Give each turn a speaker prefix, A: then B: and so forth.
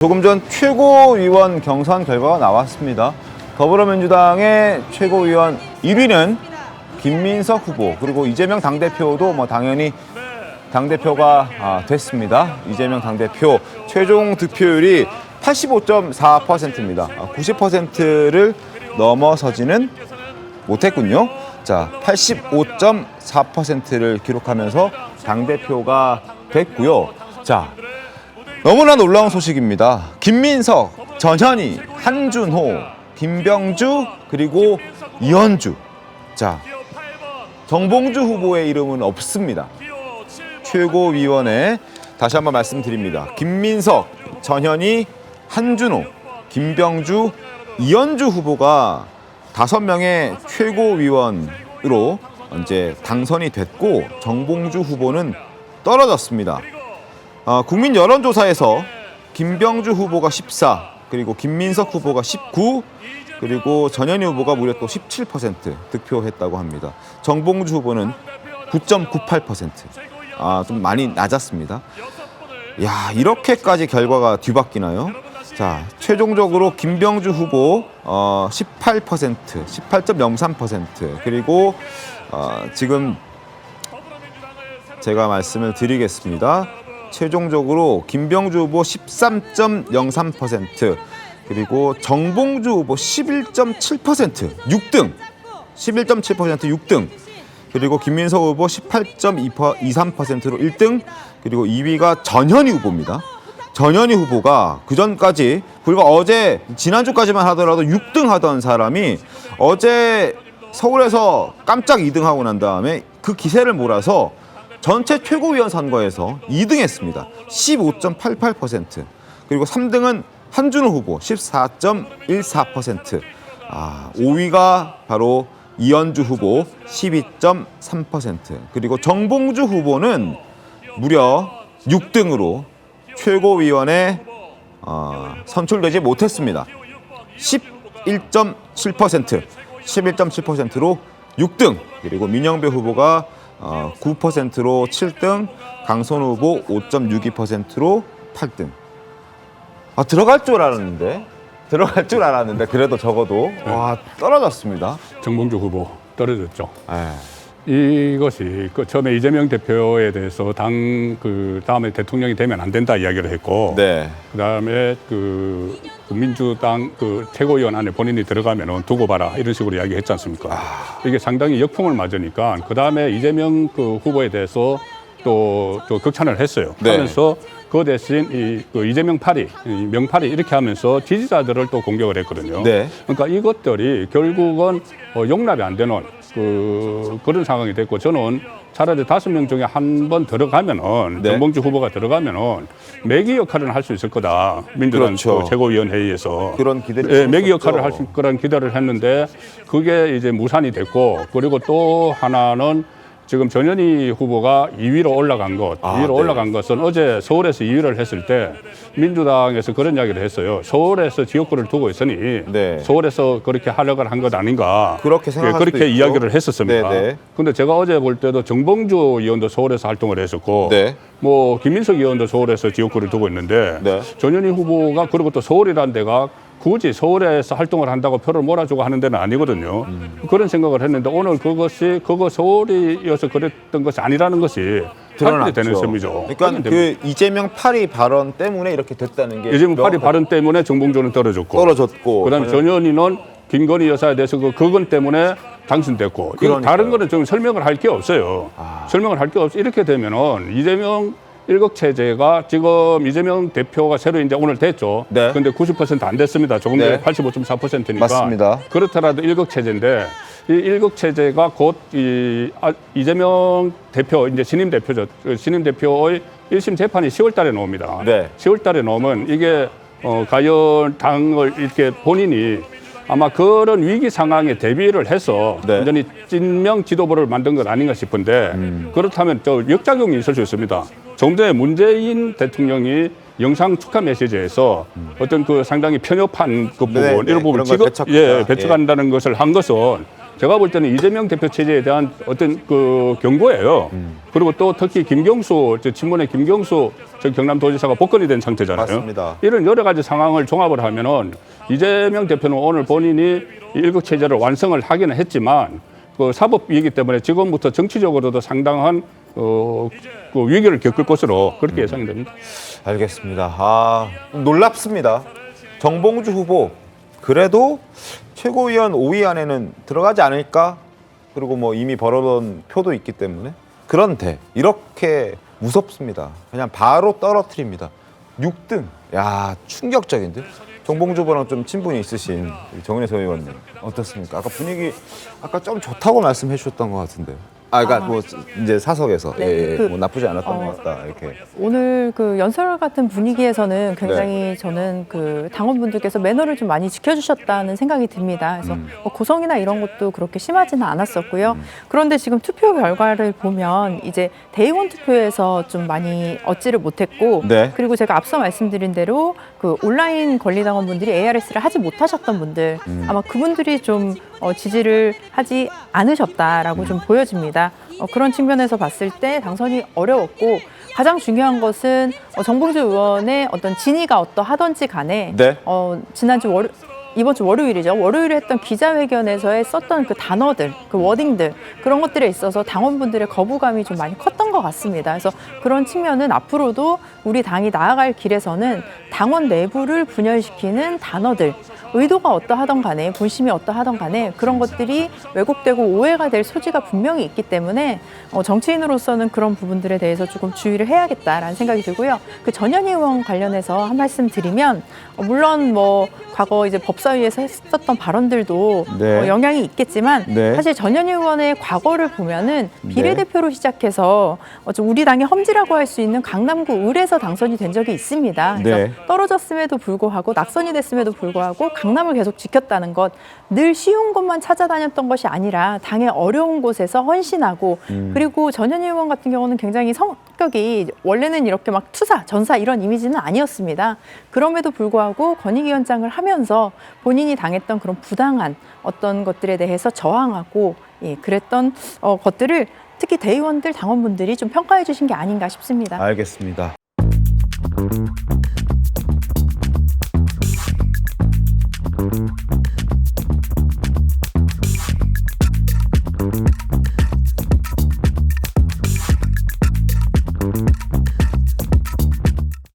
A: 조금 전 최고위원 경선 결과가 나왔습니다. 더불어민주당의 최고위원 1위는 김민석 후보, 그리고 이재명 당대표도 당연히 당대표가 됐습니다. 이재명 당대표 최종 득표율이 85.4%입니다. 90%를 넘어서지는 못했군요. 자, 85.4%를 기록하면서 당대표가 됐고요. 자, 너무나 놀라운 소식입니다. 김민석, 전현희, 한준호, 김병주, 그리고 이현주. 자, 정봉주 후보의 이름은 없습니다. 최고위원회 다시 한번 말씀드립니다. 김민석, 전현희, 한준호, 김병주, 이현주 후보가 5명의 최고위원으로 이제 당선이 됐고, 정봉주 후보는 떨어졌습니다. 국민 여론조사에서 김병주 후보가 14, 그리고 김민석 후보가 19, 그리고 전현희 후보가 무려 또 17% 득표했다고 합니다. 정봉주 후보는 9.98%. 좀 많이 낮았습니다. 야, 이렇게까지 결과가 뒤바뀌나요? 자, 최종적으로 김병주 후보 18%, 18.03%, 그리고 지금 제가 말씀을 드리겠습니다. 최종적으로 김병주 후보 13.03%, 그리고 정봉주 후보 11.7%, 6등. 11.7% 6등. 그리고 김민석 후보 18.23%로 1등. 그리고 2위가 전현희 후보입니다. 전현희 후보가 그전까지 불과 지난주까지만 하더라도 6등 하던 사람이 어제 서울에서 깜짝 2등하고 난 다음에 그 기세를 몰아서 전체 최고위원 선거에서 2등했습니다. 15.88%. 그리고 3등은 한준호 후보 14.14%. 5위가 바로 이현주 후보 12.3%. 그리고 정봉주 후보는 무려 6등으로 최고위원에 선출되지 못했습니다. 11.7%. 11.7%로 6등. 그리고 민영배 후보가 9%로 7등, 강선우 후보 5.62%로 8등. 들어갈 줄 알았는데 그래도 적어도 떨어졌습니다.
B: 정봉주 후보 떨어졌죠. 이것이 처음에 이재명 대표에 대해서 다음에 대통령이 되면 안 된다 이야기를 했고,
A: 네.
B: 그다음에 민주당 최고위원 안에 본인이 들어가면 두고 봐라 이런 식으로 이야기했지 않습니까? 이게 상당히 역풍을 맞으니까 그다음에 이재명 후보에 대해서 또 극찬을 했어요.
A: 네.
B: 하면서 그 대신 이재명 명팔이 이렇게 하면서 지지자들을 또 공격을 했거든요.
A: 네.
B: 그러니까 이것들이 결국은 용납이 안 되는 그런 상황이 됐고, 저는 차라리 5명 중에 한 번 들어가면은,
A: 네.
B: 정봉주 후보가 들어가면은 매기 역할을 할 수 있을 거다. 민주당
A: 그렇죠.
B: 최고위원 회의에서
A: 그런 기대를
B: 매기 역할을 할 수 있을 거라는 기대를 했는데 그게 이제 무산이 됐고, 그리고 또 하나는 지금 전현희 후보가 2위로 올라간 것, 2위로 올라간 것은 어제 서울에서 2위를 했을 때 민주당에서 그런 이야기를 했어요. 서울에서 지역구를 두고 있으니 서울에서 그렇게 하려고 한 것 아닌가.
A: 그렇게 생각할
B: 그렇게
A: 수도
B: 이야기를 했었습니다.
A: 네네.
B: 근데 제가 어제 볼 때도 정봉주 의원도 서울에서 활동을 했었고,
A: 네.
B: 김민석 의원도 서울에서 지역구를 두고 있는데,
A: 네.
B: 전현희 후보가 그리고 또 서울이라는 데가 굳이 서울에서 활동을 한다고 표를 몰아주고 하는 데는 아니거든요. 그런 생각을 했는데 오늘 그거 서울이어서 그랬던 것이 아니라는 것이 확인이 되는 셈이죠.
A: 그러니까 이재명 8위 발언 때문에 이렇게 됐다는 게
B: 이재명 8위 발언 때문에 정봉주는 떨어졌고 그다음에 전현희는 김건희 여사에 대해서 그건 때문에 당선됐고, 이거 다른 거는 좀 설명을 할 게 없어요. 설명을 할 게 없어. 이렇게 되면은 이재명 일극체제가 지금 이재명 대표가 새로 이제 오늘 됐죠.
A: 네.
B: 근데 90% 안 됐습니다. 조금 전에 85.4%니까.
A: 맞습니다.
B: 그렇더라도 일극체제인데, 이 일극체제가 곧 이재명 대표, 이제 신임 대표죠. 신임 대표의 1심 재판이 10월 달에 나옵니다.
A: 네.
B: 10월 달에 나오면 이게 과연 당을 이렇게 본인이 아마 그런 위기 상황에 대비를 해서 완전히 진명 지도부를 만든 것 아닌가 싶은데, 그렇다면 또 역작용이 있을 수 있습니다. 조금 전에 문재인 대통령이 영상 축하 메시지에서 어떤 상당히 편협한 그 부분, 이런 부분 배척한다는 것을 한 것은 제가 볼 때는 이재명 대표 체제에 대한 어떤 그 경고예요. 그리고 또 특히 김경수, 친문의 김경수 경남도지사가 복권이 된 상태잖아요.
A: 맞습니다.
B: 이런 여러 가지 상황을 종합을 하면은 이재명 대표는 오늘 본인이 일국 체제를 완성을 하기는 했지만 그 사법이기 때문에 지금부터 정치적으로도 상당한 그 위기를 겪을 것으로 그렇게 예상이 됩니다.
A: 알겠습니다. 아, 놀랍습니다. 정봉주 후보 그래도 최고위원 5위 안에는 들어가지 않을까? 그리고 뭐 이미 벌어놓은 표도 있기 때문에 그런데 이렇게 무섭습니다. 그냥 바로 떨어뜨립니다. 6등. 야, 충격적인데. 정봉주 후보랑 좀 친분이 있으신 정은혜 의원님 어떻습니까? 아까 분위기 아까 좀 좋다고 말씀해 주셨던 것 같은데요. 그러니까 뭐 이제 사석에서
C: 네,
A: 뭐 나쁘지 않았던 것 같다 이렇게.
C: 오늘 그 연설 같은 분위기에서는 굉장히 저는 그 당원분들께서 매너를 좀 많이 지켜주셨다는 생각이 듭니다. 그래서 뭐 고성이나 이런 것도 그렇게 심하지는 않았었고요. 그런데 지금 투표 결과를 보면 이제 대의원 투표에서 좀 많이 얻지를 못했고,
A: 네.
C: 그리고 제가 앞서 말씀드린 대로 그 온라인 권리당원분들이 ARS를 하지 못하셨던 분들 아마 그분들이 좀 지지를 하지 않으셨다라고 좀 보여집니다. 그런 측면에서 봤을 때 당선이 어려웠고 가장 중요한 것은 정봉주 의원의 어떤 진위가 어떠하던지 간에
A: 네.
C: 지난주 이번 주 월요일이죠. 월요일에 했던 기자회견에서의 썼던 그 단어들, 그 워딩들 그런 것들에 있어서 당원분들의 거부감이 좀 많이 컸던 것 같습니다. 그래서 그런 측면은 앞으로도 우리 당이 나아갈 길에서는 당원 내부를 분열시키는 단어들, 의도가 어떠하던 간에 본심이 어떠하던 간에 그런 것들이 왜곡되고 오해가 될 소지가 분명히 있기 때문에 정치인으로서는 그런 부분들에 대해서 조금 주의를 해야겠다라는 생각이 들고요. 그 전현희 의원 관련해서 한 말씀 드리면 물론 뭐 과거 이제 법사위에서 했었던 발언들도
A: 네.
C: 영향이 있겠지만
A: 네.
C: 사실 전현희 의원의 과거를 보면은 비례대표로 시작해서 좀 우리 당의 험지라고 할 수 있는 강남구 을에서 당선이 된 적이 있습니다. 그래서
A: 네.
C: 떨어졌음에도 불구하고 낙선이 됐음에도 불구하고 강남을 계속 지켰다는 것, 늘 쉬운 곳만 찾아다녔던 것이 아니라 당의 어려운 곳에서 헌신하고 그리고 전현희 의원 같은 경우는 굉장히 성격이 원래는 이렇게 막 투사, 전사 이런 이미지는 아니었습니다. 그럼에도 불구하고 권익위원장을 하면서 본인이 당했던 그런 부당한 어떤 것들에 대해서 저항하고 그랬던 것들을 특히 대의원들, 당원분들이 좀 평가해 주신 게 아닌가 싶습니다.
A: 알겠습니다.